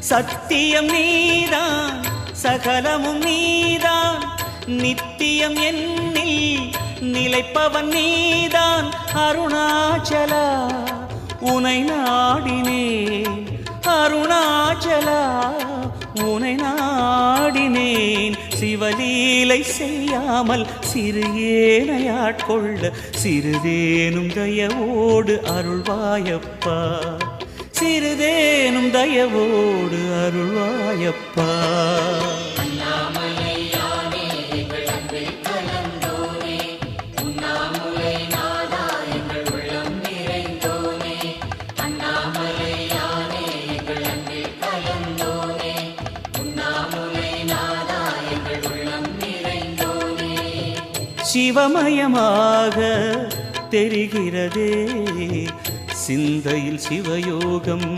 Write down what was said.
சத்தியம் நீதான் சகலமும் நீதான் நித்தியம் என்னில் நிலைப்பவன் நீதான் அருணாச்சலா உனை நாடினேன் அருணாச்சலா உனை நாடினேன் சிவலீலை செய்யாமல் சிறு ஏனையாட்கொள்ள சிறிதேனும் தயவோடு அருள்வாயப்பா சிறிதேனும் தயவோடு அருள்வாயப்பா சிவமயமாக தெரிகிறதே சிந்தையில் சிவயோகம்